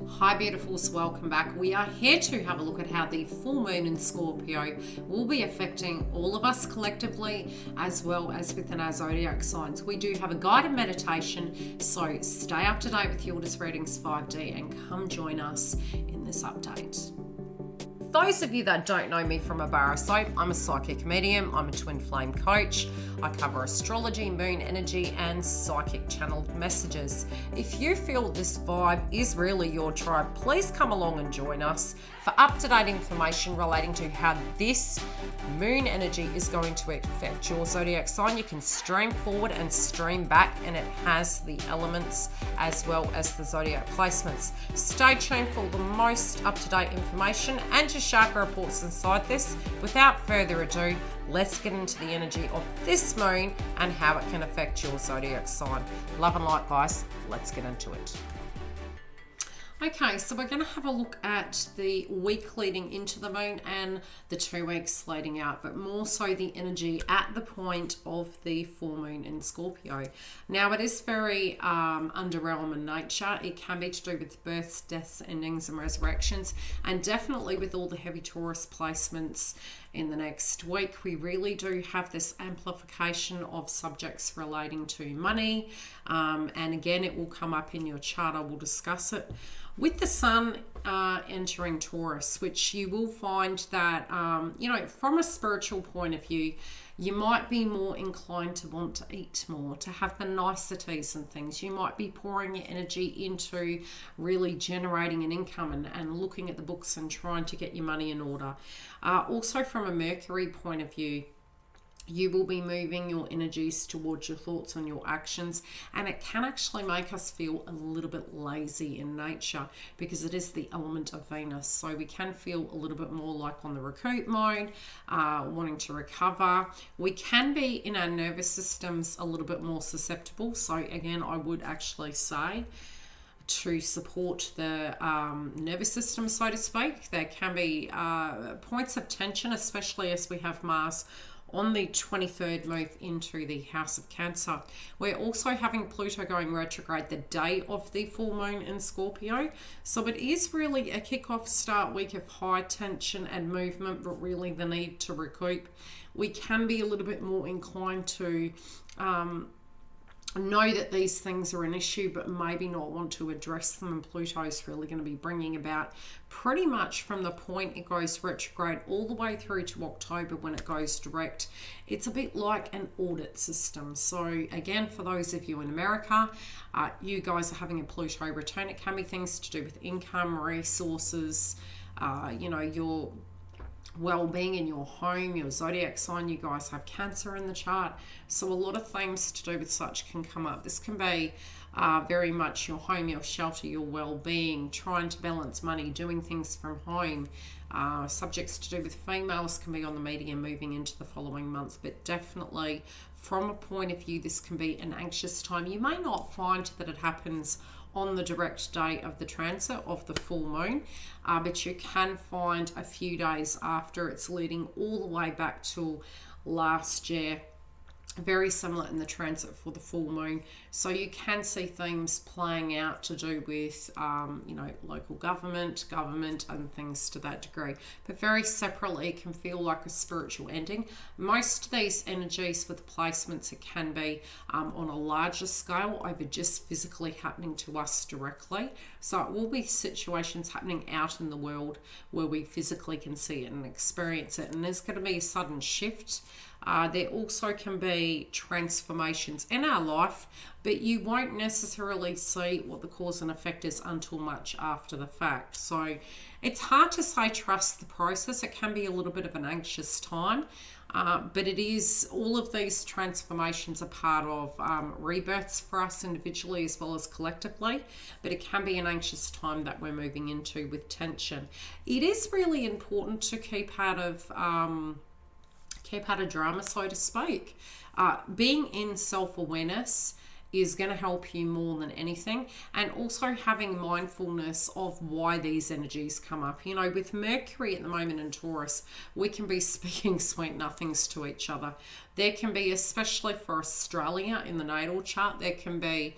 Hi beautifuls, welcome back. We are here to have a look at how the full moon in Scorpio will be affecting all of us collectively as well as within our zodiac signs. We do have a guided meditation, so stay up to date with YILDIZ readings 5D and come join us in this update. Those of you that don't know me from a bar of soap, I'm a psychic medium, I'm a twin flame coach. I cover astrology, moon energy, and psychic channeled messages. If you feel this vibe is really your tribe, please come along and join us for up-to-date information relating to how this moon energy is going to affect your zodiac sign. You can stream forward and stream back, and it has the elements as well as the zodiac placements. Stay tuned for the most up-to-date information and your chakra reports inside this. Without further ado, let's get into the energy of this moon and how it can affect your zodiac sign. Love and light, guys. Let's get into it. Okay, so we're going to have a look at the week leading into the moon and the 2 weeks leading out, but more so the energy at the point of the full moon in Scorpio. Now, it is very underrealm in nature. It can be to do with births, deaths, endings, and resurrections, and definitely with all the heavy Taurus placements in the next week, we really do have this amplification of subjects relating to money, and again, it will come up in your chart. I will discuss it. With the sun entering Taurus, which you will find that, from a spiritual point of view, you might be more inclined to want to eat more, to have the niceties and things. You might be pouring your energy into really generating an income and looking at the books and trying to get your money in order. Also from a Mercury point of view, you will be moving your energies towards your thoughts and your actions, and it can actually make us feel a little bit lazy in nature because it is the element of Venus. So we can feel a little bit more like on the recoup mode, wanting to recover. We can be in our nervous systems a little bit more susceptible. So again, I would actually say to support the nervous system, so to speak. There can be points of tension, especially as we have Mars on the 23rd move into the house of Cancer. We're also having Pluto going retrograde the day of the full moon in Scorpio. So it is really a kick-off start week of high tension and movement, but really the need to recoup. We can be a little bit more inclined to know that these things are an issue, but maybe not want to address them. And Pluto is really going to be bringing about pretty much from the point it goes retrograde all the way through to October when it goes direct. It's a bit like an audit system. So again, for those of you in America, you guys are having a Pluto return. It can be things to do with income, resources, your well-being in your home, your zodiac sign. You guys have Cancer in the chart, so a lot of things to do with such can come up. This can be very much your home, your shelter, your well-being, trying to balance money, doing things from home. Subjects to do with females can be on the media moving into the following months, but definitely from a point of view, this can be an anxious time. You may not find that it happens on the direct day of the transit of the full moon, but you can find a few days after. It's leading all the way back to last year, very similar in the transit for the full moon. So you can see things playing out to do with local government and things to that degree, but very separately it can feel like a spiritual ending. Most of these energies with placements, it can be on a larger scale over just physically happening to us directly. So it will be situations happening out in the world where we physically can see it and experience it, and there's going to be a sudden shift. There also can be transformations in our life, but you won't necessarily see what the cause and effect is until much after the fact. So it's hard to say trust the process. It can be a little bit of an anxious time, but it is, all of these transformations are part of rebirths for us individually as well as collectively, but it can be an anxious time that we're moving into with tension. It is really important to keep out of drama, so to speak. Being in self-awareness is going to help you more than anything. And also having mindfulness of why these energies come up. You know, with Mercury at the moment in Taurus, we can be speaking sweet nothings to each other. There can be, especially for Australia in the natal chart, there can be,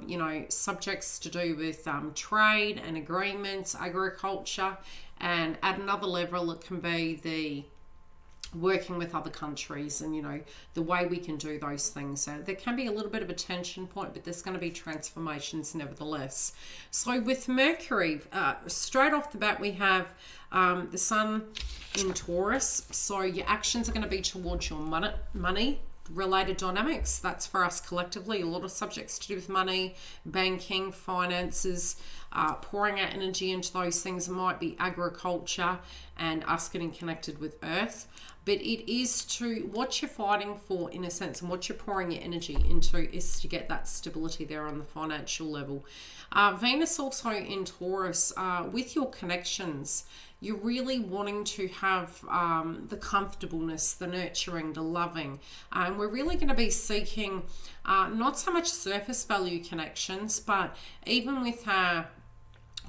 you know, subjects to do with trade and agreements, agriculture, and at another level it can be the working with other countries and, you know, the way we can do those things. So there can be a little bit of a tension point, but there's going to be transformations nevertheless. So with Mercury, straight off the bat, we have the Sun in Taurus. So your actions are going to be towards your money related dynamics. That's for us collectively. A lot of subjects to do with money, banking, finances, pouring our energy into those things. It might be agriculture and us getting connected with earth. But it is to what you're fighting for, in a sense, and what you're pouring your energy into is to get that stability there on the financial level. Venus also in Taurus, with your connections, you're really wanting to have the comfortableness, the nurturing, the loving. And we're really going to be seeking not so much surface value connections, but even with our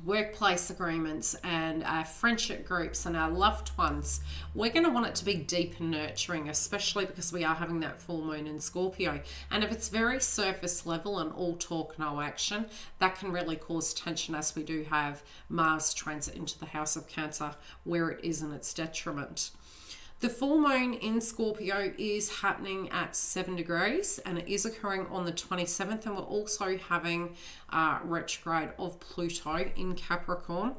workplace agreements and our friendship groups and our loved ones, we're going to want it to be deep and nurturing, especially because we are having that full moon in Scorpio. And if it's very surface level and all talk, no action, that can really cause tension, as we do have Mars transit into the house of Cancer, where it is in its detriment. The full moon in Scorpio is happening at 7 degrees and it is occurring on the 27th, and we're also having retrograde of Pluto in Capricorn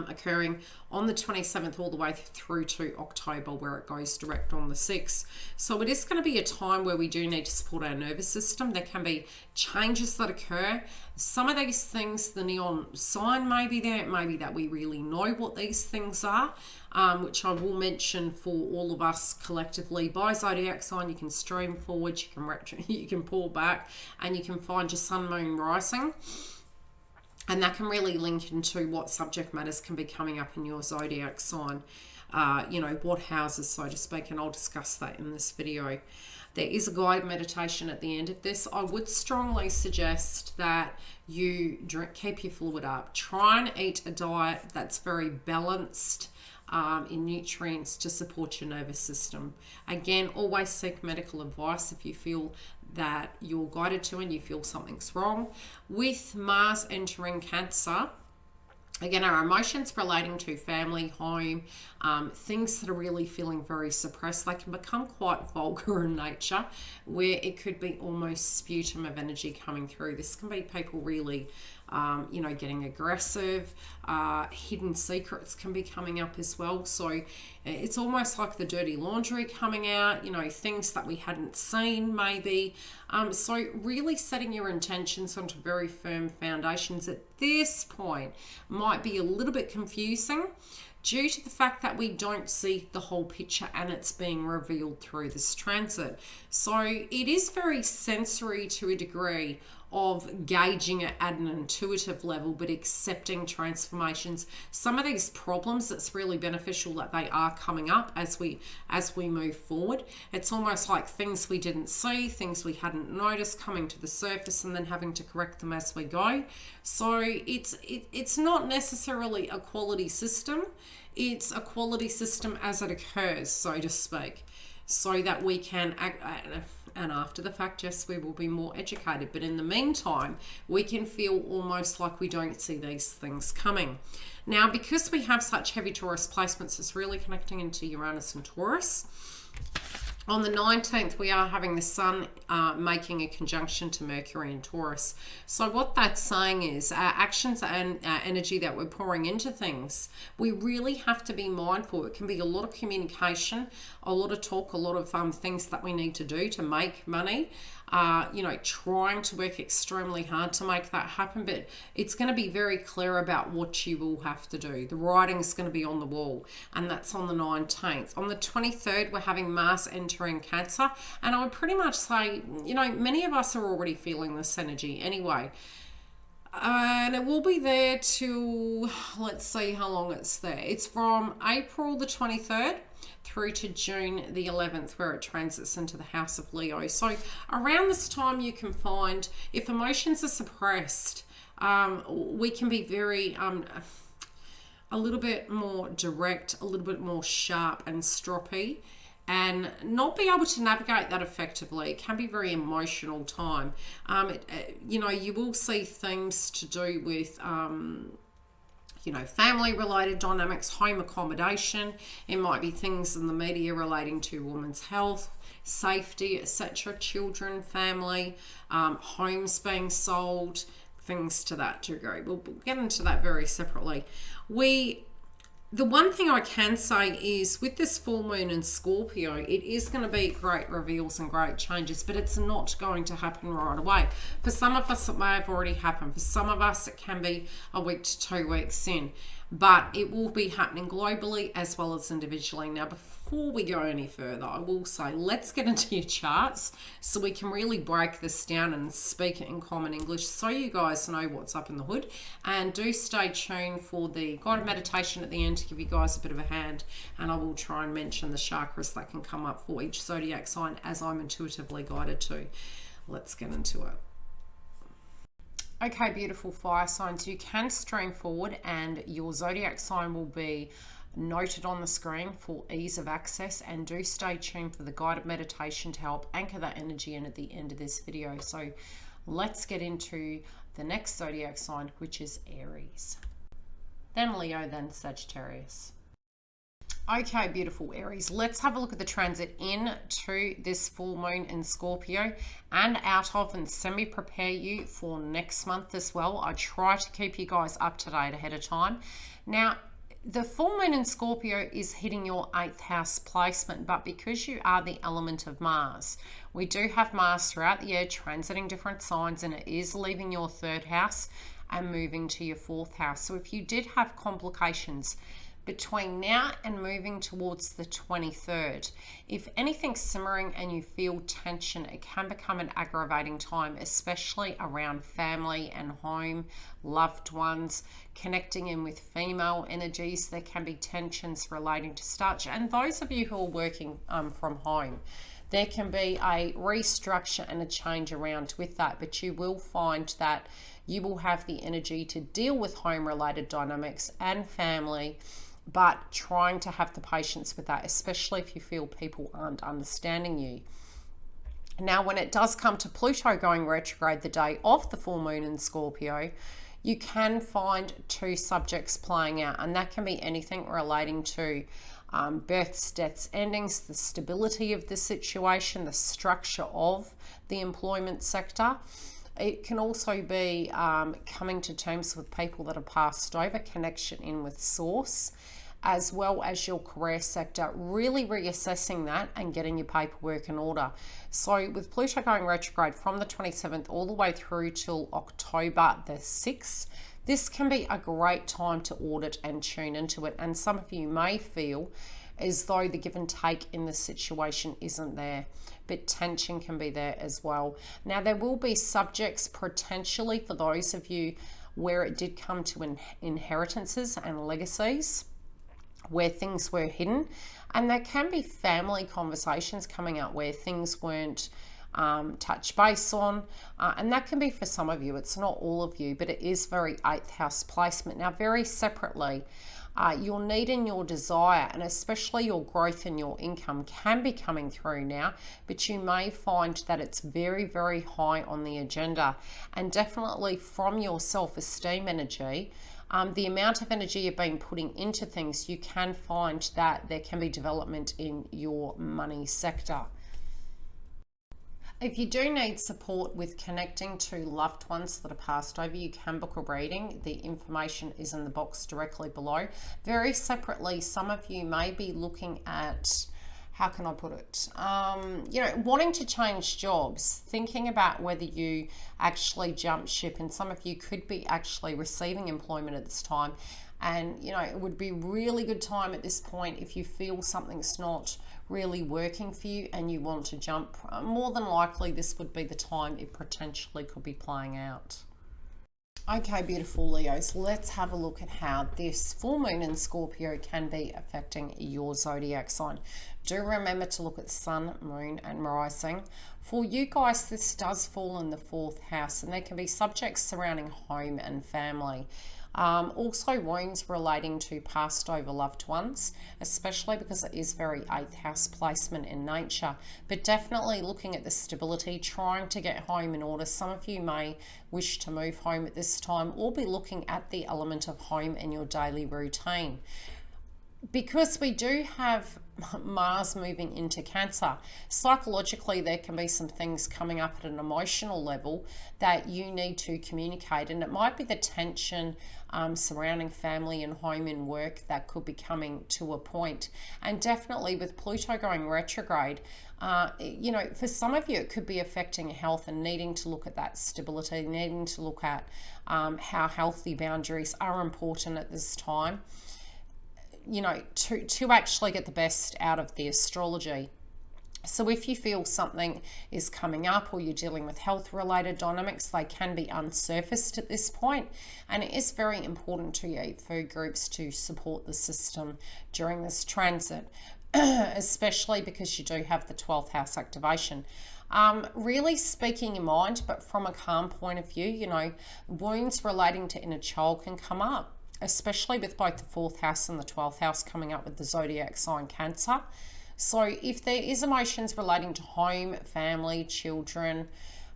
occurring on the 27th all the way through to October, where it goes direct on the 6th. So it is going to be a time where we do need to support our nervous system. There can be changes that occur. Some of these things, the neon sign may be there. It may be that we really know what these things are, which I will mention for all of us collectively. By zodiac sign, you can stream forward, you can pull back, and you can find your sun, moon, rising. And that can really link into what subject matters can be coming up in your zodiac sign, you know, what houses, so to speak, and I'll discuss that in this video. There is a guided meditation at the end of this. I would strongly suggest that you keep your fluid up. Try and eat a diet that's very balanced in nutrients to support your nervous system. Again, always seek medical advice if you feel that you're guided to and you feel something's wrong. With Mars entering Cancer, again, our emotions relating to family, home, things that are really feeling very suppressed, they can become quite vulgar in nature, where it could be almost sputum of energy coming through. This can be people really, you know, getting aggressive. Hidden secrets can be coming up as well. So it's almost like the dirty laundry coming out, you know, things that we hadn't seen maybe. So really setting your intentions onto very firm foundations at this point might be a little bit confusing, due to the fact that we don't see the whole picture and it's being revealed through this transit. So it is very sensory to a degree of gauging it at an intuitive level, but accepting transformations. Some of these problems, it's really beneficial that they are coming up as we move forward. It's almost like things we didn't see, things we hadn't noticed coming to the surface, and then having to correct them as we go. So it's not necessarily a quality system. It's a quality system as it occurs, so to speak, so that we can act. And after the fact, yes, we will be more educated. But in the meantime, we can feel almost like we don't see these things coming. Now, because we have such heavy Taurus placements, it's really connecting into Uranus and Taurus. On the 19th, we are having the Sun making a conjunction to Mercury in Taurus. So what that's saying is our actions and our energy that we're pouring into things, we really have to be mindful. It can be a lot of communication, a lot of talk, a lot of things that we need to do to make money. You know, trying to work extremely hard to make that happen, but it's going to be very clear about what you will have to do. The writing's going to be on the wall, and that's on the 19th. On the 23rd, we're having Mars entering Cancer, and I would pretty much say, you know, many of us are already feeling this energy anyway. And it will be there till, let's see how long it's there. It's from April the 23rd through to June the 11th, where it transits into the house of Leo. So around this time, you can find if emotions are suppressed, we can be very a little bit more direct, a little bit more sharp and stroppy, and not be able to navigate that effectively. It can be a very emotional time. You know, you will see things to do with you know, family related dynamics, home accommodation. It might be things in the media relating to women's health, safety, etc., children, family, homes being sold, things to that degree. We'll get into that very separately. The one thing I can say is with this full moon in Scorpio, it is going to be great reveals and great changes, but it's not going to happen right away. For some of us, it may have already happened. For some of us, it can be a week to 2 weeks in, but it will be happening globally as well as individually. Now, before we go any further, I will say, let's get into your charts so we can really break this down and speak it in common English so you guys know what's up in the hood. And do stay tuned for the guided meditation at the end to give you guys a bit of a hand. And I will try and mention the chakras that can come up for each zodiac sign as I'm intuitively guided to. Let's get into it. Okay, beautiful fire signs, you can stream forward and your zodiac sign will be noted on the screen for ease of access, and do stay tuned for the guided meditation to help anchor that energy in at the end of this video. So let's get into the next zodiac sign, which is Aries, then Leo, then Sagittarius. Okay, beautiful Aries, let's have a look at the transit into this full moon in Scorpio and out of, and semi-prepare you for next month as well. I try to keep you guys up to date ahead of time. Now, the full moon in Scorpio is hitting your 8th house placement, but because you are the element of Mars, we do have Mars throughout the year transiting different signs, and it is leaving your 3rd house and moving to your 4th house. So if you did have complications between now and moving towards the 23rd, if anything's simmering and you feel tension, it can become an aggravating time, especially around family and home, loved ones, connecting in with female energies. There can be tensions relating to starch, and those of you who are working from home, there can be a restructure and a change around with that, but you will find that you will have the energy to deal with home related dynamics and family, but trying to have the patience with that, especially if you feel people aren't understanding you. Now, when it does come to Pluto going retrograde the day of the full moon in Scorpio, you can find 2 subjects playing out, and that can be anything relating to births, deaths, endings, the stability of the situation, the structure of the employment sector. It can also be coming to terms with people that are passed over, connection in with source, as well as your career sector, really reassessing that and getting your paperwork in order. So with Pluto going retrograde from the 27th all the way through till October the 6th, this can be a great time to audit and tune into it. And some of you may feel as though the give and take in the situation isn't there, but tension can be there as well. Now, there will be subjects potentially for those of you where it did come to inheritances and legacies, where things were hidden, and there can be family conversations coming out where things weren't touch base on, and that can be for some of you. It's not all of you, but it is very 8th house placement. Now, very separately, your need and your desire, and especially your growth and your income, can be coming through now, but you may find that it's very, very high on the agenda, and definitely from your self-esteem energy, the amount of energy you've been putting into things, you can find that there can be development in your money sector. If you do need support with connecting to loved ones that are passed over, you can book a reading. The information is in the box directly below. Very separately, some of you may be looking at, how can I put it? You know, wanting to change jobs, thinking about whether you actually jump ship, and some of you could be actually receiving employment at this time. And, you know, it would be really good time at this point if you feel something's not really working for you and you want to jump. More than likely, this would be the time it potentially could be playing out. Okay, beautiful Leos, let's have a look at how this full moon in Scorpio can be affecting your zodiac sign. Do remember to look at sun, moon, and rising. For you guys, this does fall in the 4th house, and there can be subjects surrounding home and family. Also wounds relating to passed over loved ones, especially because it is very 8th house placement in nature, but definitely looking at the stability, trying to get home in order. Some of you may wish to move home at this time, or be looking at the element of home in your daily routine. Because we do have Mars moving into Cancer, psychologically there can be some things coming up at an emotional level that you need to communicate, and it might be the tension surrounding family and home and work that could be coming to a point. And definitely with Pluto going retrograde, you know, for some of you it could be affecting health and needing to look at that stability, needing to look at how healthy boundaries are important at this time, you know, to actually get the best out of the astrology. So if you feel something is coming up or you're dealing with health related dynamics, they can be unsurfaced at this point. And it is very important to eat food groups to support the system during this transit, especially because you do have the 12th house activation. Really speaking your mind, but from a calm point of view, you know, wounds relating to inner child can come up, especially with both the 4th house and the 12th house coming up with the zodiac sign Cancer. So if there is emotions relating to home, family, children,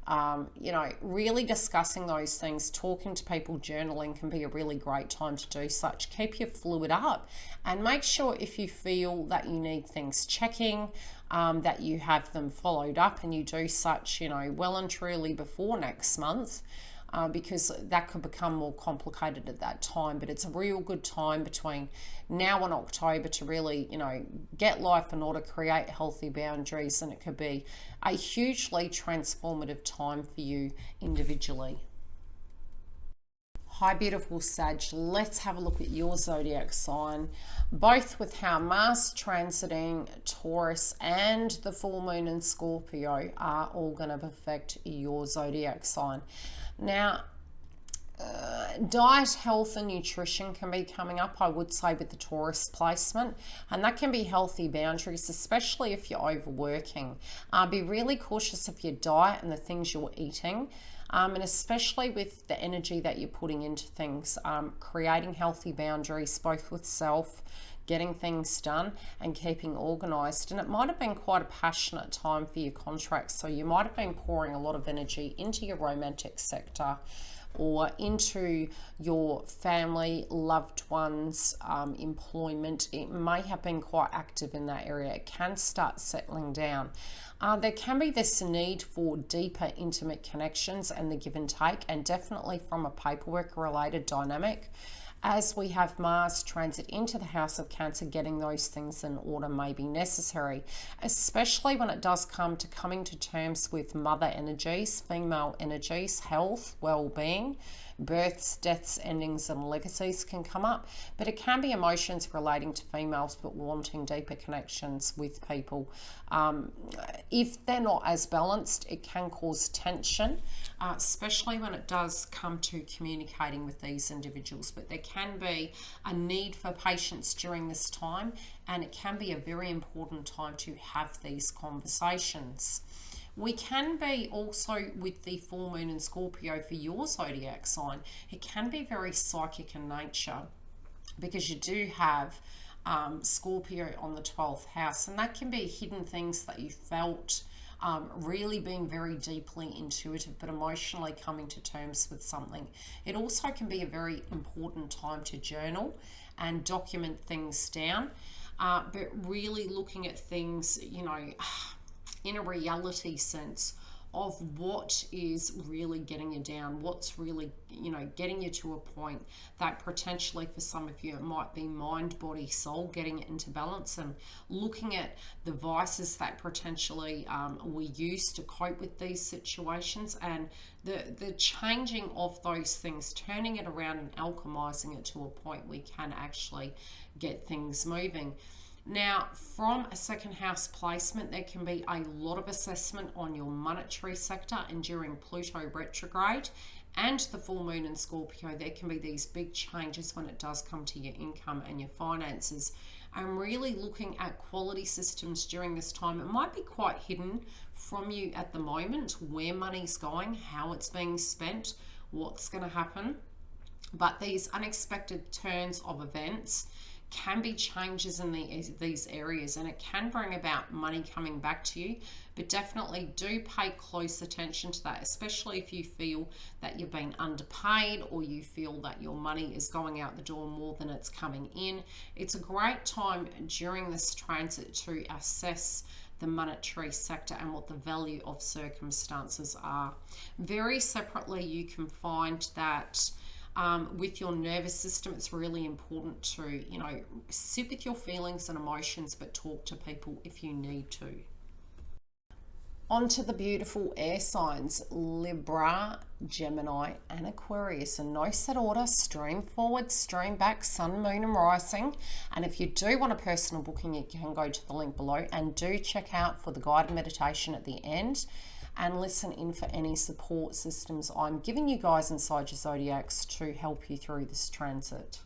you know, really discussing those things, talking to people, journaling can be a really great time to do such. Keep your fluid up and make sure if you feel that you need things checking, that you have them followed up, and you do such, you know, well and truly before next month. Because that could become more complicated at that time. But it's a real good time between now and October to really, you know, get life in order, create healthy boundaries, and it could be a hugely transformative time for you individually. Hi beautiful Sag, let's have a look at your zodiac sign, both with how Mars transiting Taurus and the full moon in Scorpio are all going to affect your zodiac sign. Now, diet, health and nutrition can be coming up, I would say, with the Taurus placement, and that can be healthy boundaries, especially if you're overworking. Be really cautious of your diet and the things you're eating. And especially with the energy that you're putting into things, creating healthy boundaries both with self, getting things done and keeping organized. And it might have been quite a passionate time for your contracts, so you might have been pouring a lot of energy into your romantic sector or into your family, loved ones, employment. It may have been quite active in that area. It can start settling down. There can be this need for deeper intimate connections and the give and take, and definitely from a paperwork related dynamic. As we have Mars transit into the house of Cancer, getting those things in order may be necessary, especially when it does come to coming to terms with mother energies, female energies, health, well-being. Births, deaths, endings and legacies can come up, but it can be emotions relating to females but wanting deeper connections with people. If they're not as balanced, it can cause tension, especially when it does come to communicating with these individuals. But there can be a need for patience during this time, and it can be a very important time to have these conversations. We can be also with the full moon in Scorpio for your zodiac sign. It can be very psychic in nature because you do have Scorpio on the 12th house, and that can be hidden things that you felt, really being very deeply intuitive but emotionally coming to terms with something. It also can be a very important time to journal and document things down, but really looking at things, you know, in a reality sense of what is really getting you down, what's really, you know, getting you to a point that potentially for some of you it might be mind, body, soul, getting it into balance, and looking at the vices that potentially we use to cope with these situations, and the changing of those things, turning it around and alchemizing it to a point we can actually get things moving. Now, from a second house placement, there can be a lot of assessment on your monetary sector and during Pluto retrograde, and the full moon in Scorpio, there can be these big changes when it does come to your income and your finances. And really looking at quality systems during this time. It might be quite hidden from you at the moment, where money's going, how it's being spent, what's going to happen. But these unexpected turns of events can be changes in these areas, and it can bring about money coming back to you. But definitely do pay close attention to that, especially if you feel that you've been underpaid, or you feel that your money is going out the door more than it's coming in. It's a great time during this transit to assess the monetary sector and what the value of circumstances are. Very separately, you can find that with your nervous system, it's really important to, sit with your feelings and emotions, but talk to people if you need to. On to the beautiful air signs, Libra, Gemini, and Aquarius. In no set order, stream forward, stream back, sun, moon, and rising. And if you do want a personal booking, you can go to the link below, and do check out for the guided meditation at the end. And listen in for any support systems I'm giving you guys inside your Zodiac'S to help you through this transit.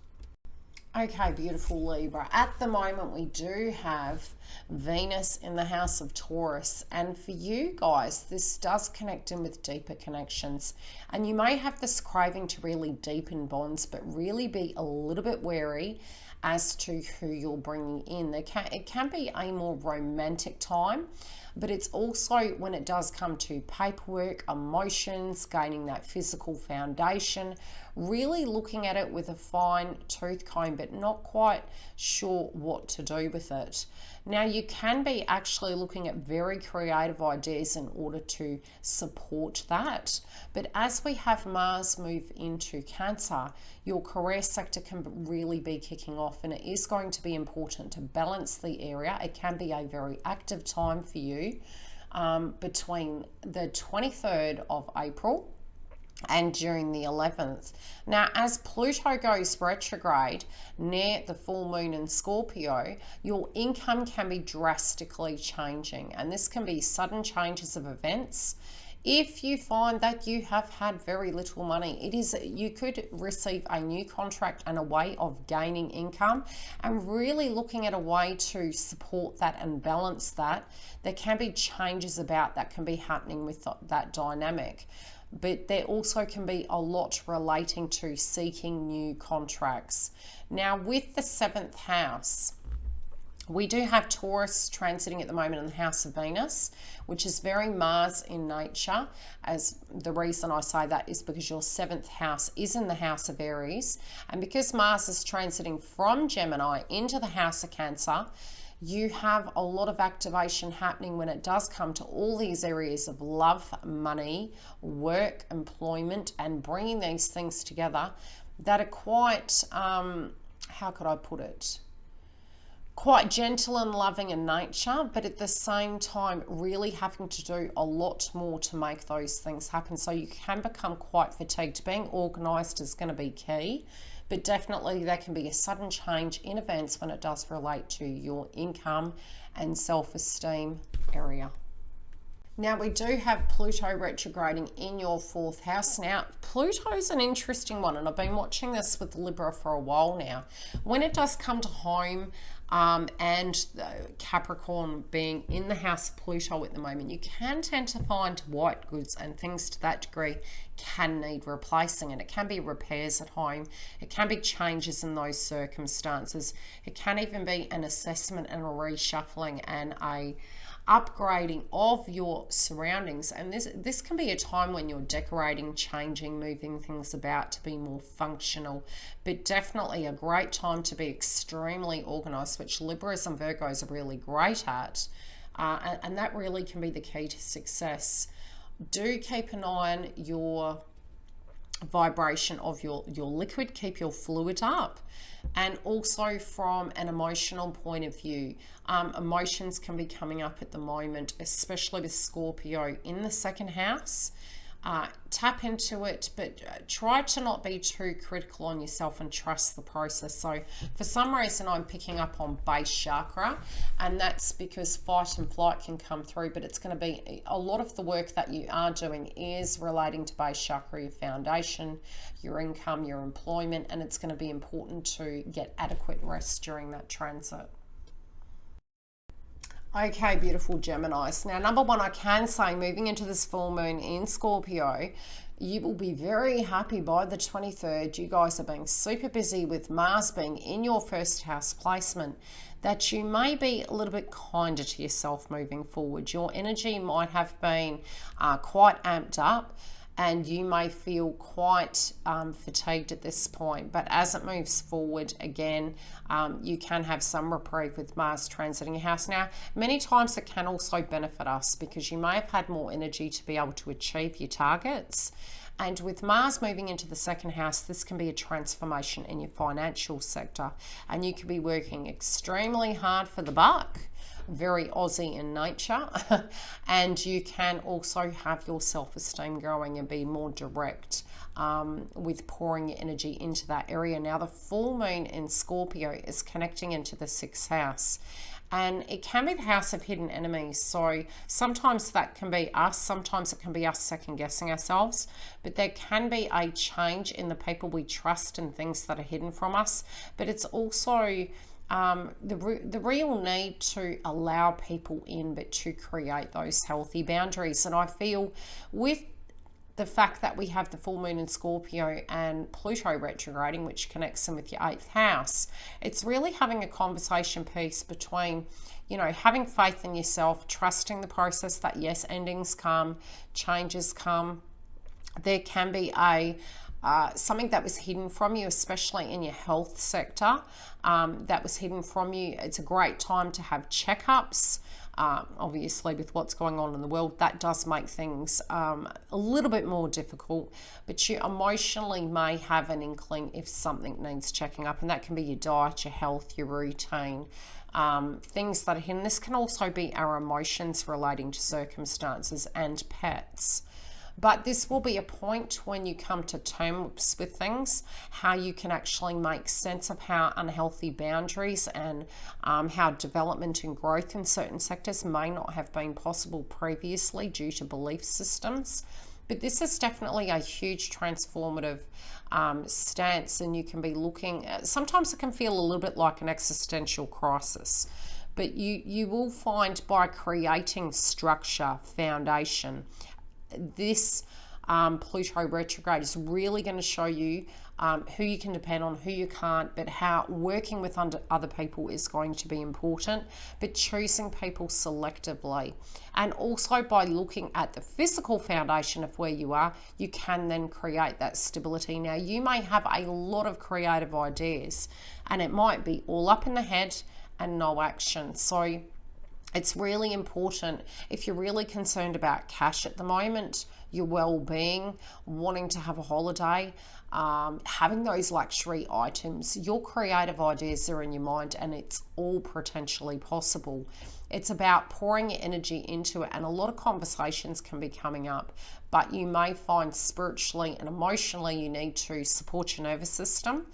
Okay, beautiful Libra. At the moment, we do have Venus in the house of Taurus. And for you guys, this does connect in with deeper connections. And you may have this craving to really deepen bonds, but really be a little bit wary as to who you're bringing in. It can be a more romantic time, but it's also, when it does come to paperwork, emotions, gaining that physical foundation, really looking at it with a fine tooth comb, but not quite sure what to do with it. Now, you can be actually looking at very creative ideas in order to support that. But as we have Mars move into Cancer, your career sector can really be kicking off, and it is going to be important to balance the area. It can be a very active time for you between the 23rd of April and during the 11th. Now, as Pluto goes retrograde near the full moon in Scorpio, your income can be drastically changing, and this can be sudden changes of events. If you find that you have had very little money, you could receive a new contract and a way of gaining income, and really looking at a way to support that and balance that. There can be changes about that can be happening with that dynamic. But there also can be a lot relating to seeking new contracts. Now, with the 7th house, we do have Taurus transiting at the moment in the house of Venus, which is very Mars in nature. As the reason I say that is because your 7th house is in the house of Aries. And because Mars is transiting from Gemini into the house of Cancer, you have a lot of activation happening when it does come to all these areas of love, money, work, employment, and bringing these things together that are quite, how could I put it? Quite gentle and loving in nature, but at the same time really having to do a lot more to make those things happen. So you can become quite fatigued. Being organized is going to be key, but definitely there can be a sudden change in events when it does relate to your income and self-esteem area. Now, we do have Pluto retrograding in your 4th house. Now, Pluto's an interesting one, and I've been watching this with Libra for a while now. When it does come to home, and Capricorn being in the house of Pluto at the moment, you can tend to find white goods and things to that degree can need replacing, and it can be repairs at home. It can be changes in those circumstances. It can even be an assessment and a reshuffling and a upgrading of your surroundings. And this can be a time when you're decorating, changing, moving things about to be more functional, but definitely a great time to be extremely organized, which Libras and Virgos are really great at, and that really can be the key to success. Do keep an eye on your vibration of your liquid, keep your fluid up. And also from an emotional point of view, emotions can be coming up at the moment, especially with Scorpio in the 2nd house. tap into it, but try to not be too critical on yourself and trust the process. So for some reason I'm picking up on base chakra, and that's because fight and flight can come through, but it's going to be a lot of the work that you are doing is relating to base chakra, your foundation, your income, your employment, and it's going to be important to get adequate rest during that transit. Okay, beautiful Geminis. Now, number one, I can say moving into this full moon in Scorpio, you will be very happy by the 23rd. You guys are being super busy with Mars being in your first house placement, that you may be a little bit kinder to yourself moving forward. Your energy might have been quite amped up, and you may feel quite fatigued at this point. But as it moves forward, again, you can have some reprieve with Mars transiting your house. Now, many times it can also benefit us because you may have had more energy to be able to achieve your targets. And with Mars moving into the second house, this can be a transformation in your financial sector. And you could be working extremely hard for the buck, very Aussie in nature, and you can also have your self-esteem growing and be more direct with pouring your energy into that area. Now, the full moon in Scorpio is connecting into the sixth house, and it can be the house of hidden enemies. So sometimes that can be us, sometimes it can be us second guessing ourselves, but there can be a change in the people we trust and things that are hidden from us. But it's also the real need to allow people in, but to create those healthy boundaries. And I feel with the fact that we have the full moon in Scorpio and Pluto retrograding, which connects them with your 8th house, it's really having a conversation piece between, you know, having faith in yourself, trusting the process that yes, endings come, changes come. There can be a something that was hidden from you, especially in your health sector, that was hidden from you. It's a great time to have checkups. Obviously, with what's going on in the world, that does make things a little bit more difficult, but you emotionally may have an inkling if something needs checking up, and that can be your diet, your health, your routine, things that are hidden. This can also be our emotions relating to circumstances and pets. But this will be a point when you come to terms with things, how you can actually make sense of how unhealthy boundaries and how development and growth in certain sectors may not have been possible previously due to belief systems. But this is definitely a huge transformative stance, and you can be looking at, sometimes it can feel a little bit like an existential crisis. But you will find by creating structure, foundation, this Pluto retrograde is really going to show you who you can depend on, who you can't, but how working with other people is going to be important, but choosing people selectively. And also by looking at the physical foundation of where you are, you can then create that stability. Now, you may have a lot of creative ideas, and it might be all up in the head and no action. So it's really important, if you're really concerned about cash at the moment, your well-being, wanting to have a holiday, having those luxury items, your creative ideas are in your mind, and it's all potentially possible. It's about pouring your energy into it, and a lot of conversations can be coming up, but you may find spiritually and emotionally you need to support your nervous system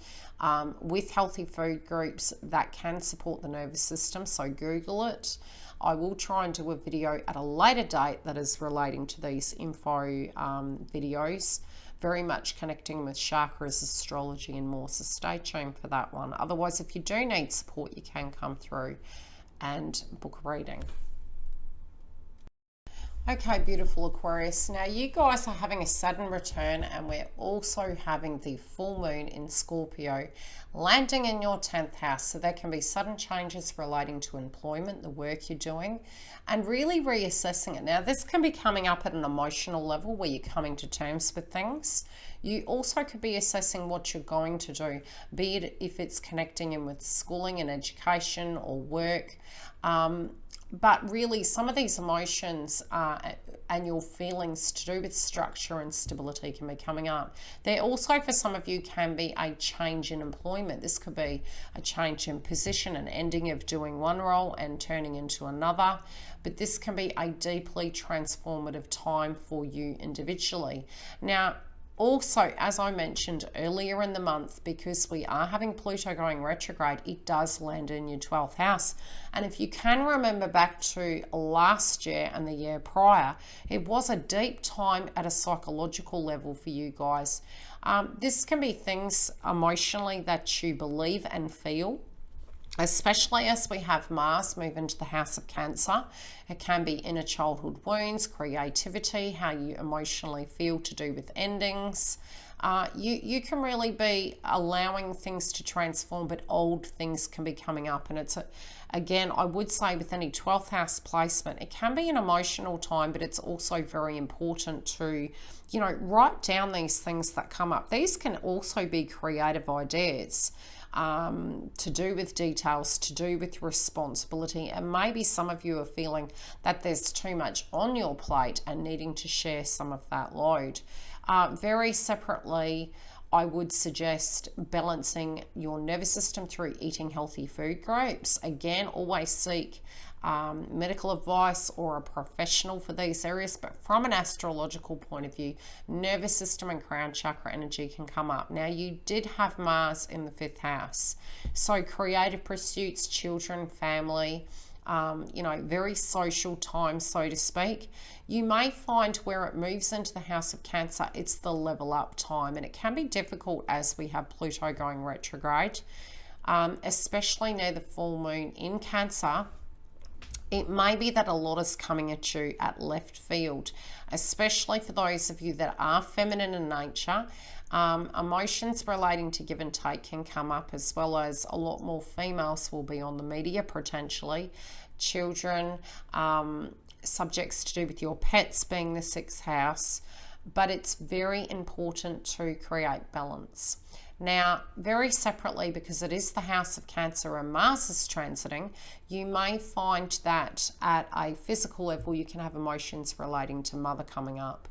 with healthy food groups that can support the nervous system. So Google it. I will try and do a video at a later date that is relating to these info videos, very much connecting with chakras, astrology and more, so stay tuned for that one. Otherwise, if you do need support, you can come through and book a reading. Okay, beautiful Aquarius. Now, you guys are having a Saturn return, and we're also having the full moon in Scorpio landing in your 10th house. So there can be sudden changes relating to employment, the work you're doing, and really reassessing it. Now, this can be coming up at an emotional level where you're coming to terms with things. You also could be assessing what you're going to do, be it if it's connecting in with schooling and education or work. But really, some of these emotions and your feelings to do with structure and stability can be coming up. There also, for some of you, can be a change in employment. This could be a change in position, an ending of doing one role and turning into another. But this can be a deeply transformative time for you individually. Now, also, as I mentioned earlier in the month, because we are having Pluto going retrograde, it does land in your 12th house. And if you can remember back to last year and the year prior, it was a deep time at a psychological level for you guys. This can be things emotionally that you believe and feel, especially as we have Mars move into the house of Cancer. It can be inner childhood wounds, creativity, how you emotionally feel to do with endings. You can really be allowing things to transform, but old things can be coming up. And it's, again, I would say with any 12th house placement, it can be an emotional time, but it's also very important to, you know, write down these things that come up. These can also be creative ideas. To do with details, to do with responsibility, and maybe some of you are feeling that there's too much on your plate and needing to share some of that load. Very separately, I would suggest balancing your nervous system through eating healthy food groups. Again, always seek medical advice or a professional for these areas, but from an astrological point of view, nervous system and crown chakra energy can come up. Now, you did have Mars in the 5th house, so creative pursuits, children, family, you know, very social time, so to speak. You may find where it moves into the house of Cancer, it's the level up time, and it can be difficult as we have Pluto going retrograde, especially near the full moon in Cancer. It may be that a lot is coming at you at left field, especially for those of you that are feminine in nature. Emotions relating to give and take can come up, as well as a lot more females will be on the media potentially. Children, subjects to do with your pets being the 6th house, but it's very important to create balance. Now, very separately, because it is the house of Cancer and Mars is transiting, you may find that at a physical level you can have emotions relating to mother coming up.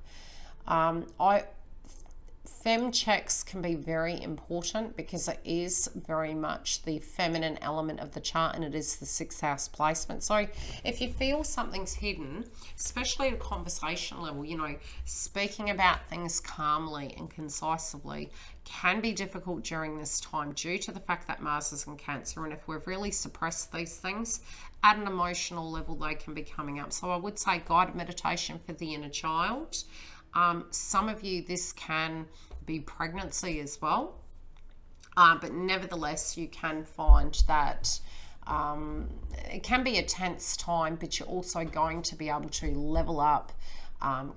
Fem checks can be very important because it is very much the feminine element of the chart, and it is the 6th house placement. So if you feel something's hidden, especially at a conversation level, you know, speaking about things calmly and concisely can be difficult during this time due to the fact that Mars is in Cancer, and if we've really suppressed these things at an emotional level, they can be coming up. So I would say guided meditation for the inner child. Some of you, this can be pregnancy as well, but nevertheless you can find that it can be a tense time, but you're also going to be able to level up,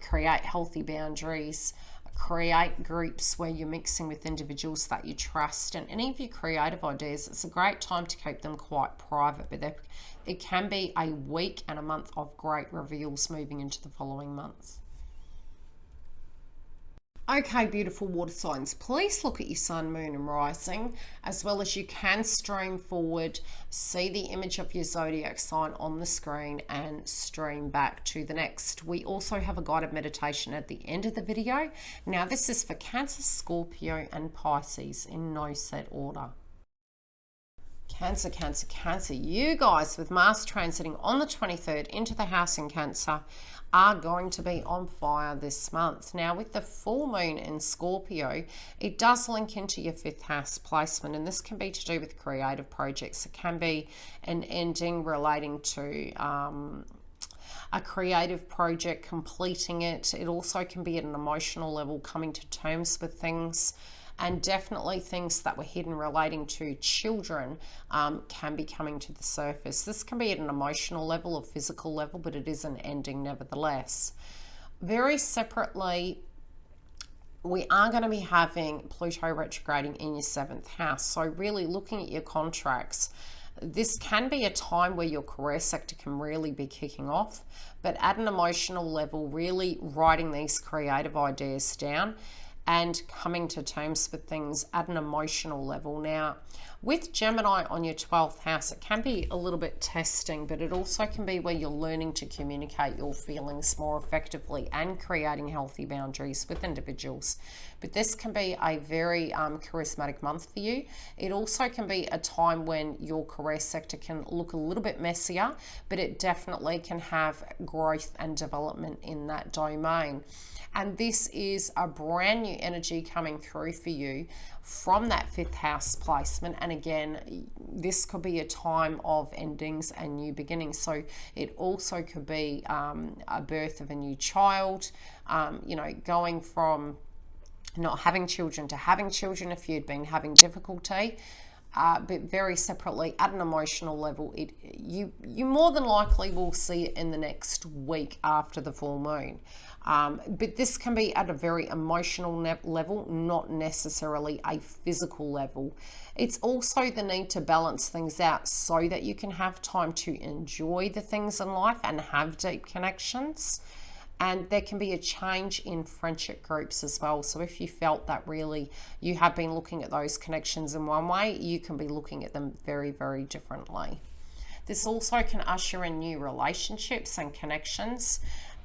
create healthy boundaries, create groups where you're mixing with individuals that you trust, and any of your creative ideas, it's a great time to keep them quite private, but it can be a week and a month of great reveals moving into the following months. Okay, beautiful water signs, please look at your sun, moon and rising, as well as you can stream forward, see the image of your zodiac sign on the screen and stream back to the next. We also have a guided meditation at the end of the video. Now this is for Cancer, Scorpio and Pisces in no set order. Cancer, Cancer, Cancer. You guys with Mars transiting on the 23rd into the house in Cancer are going to be on fire this month. Now with the full moon in Scorpio, it does link into your 5th house placement, and this can be to do with creative projects. It can be an ending relating to a creative project, completing it. It also can be at an emotional level, coming to terms with things. And definitely things that were hidden relating to children can be coming to the surface. This can be at an emotional level or physical level, but it is an ending nevertheless. Very separately, we are going to be having Pluto retrograding in your 7th house. So really looking at your contracts, this can be a time where your career sector can really be kicking off, but at an emotional level, really writing these creative ideas down. and coming to terms with things at an emotional level. Now, with Gemini on your 12th house, it can be a little bit testing, but it also can be where you're learning to communicate your feelings more effectively and creating healthy boundaries with individuals. But this can be a very charismatic month for you. It also can be a time when your career sector can look a little bit messier, but it definitely can have growth and development in that domain. And this is a brand new energy coming through for you from that 5th house placement. And again, this could be a time of endings and new beginnings. So it also could be a birth of a new child, you know, going from not having children to having children if you'd been having difficulty. But very separately, at an emotional level, you more than likely will see it in the next week after the full moon. But this can be at a very emotional level, not necessarily a physical level. It's also the need to balance things out so that you can have time to enjoy the things in life and have deep connections. And there can be a change in friendship groups as well. So if you felt that really you have been looking at those connections in one way, you can be looking at them very, very differently. This also can usher in new relationships and connections.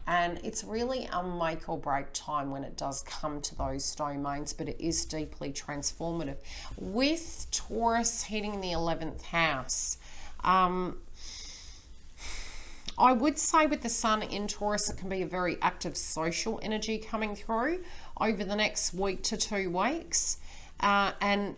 And it's really a make or break time when it does come to those domains, but it is deeply transformative. With Taurus hitting the 11th house, I would say with the sun in Taurus, it can be a very active social energy coming through over the next week to 2 weeks. And,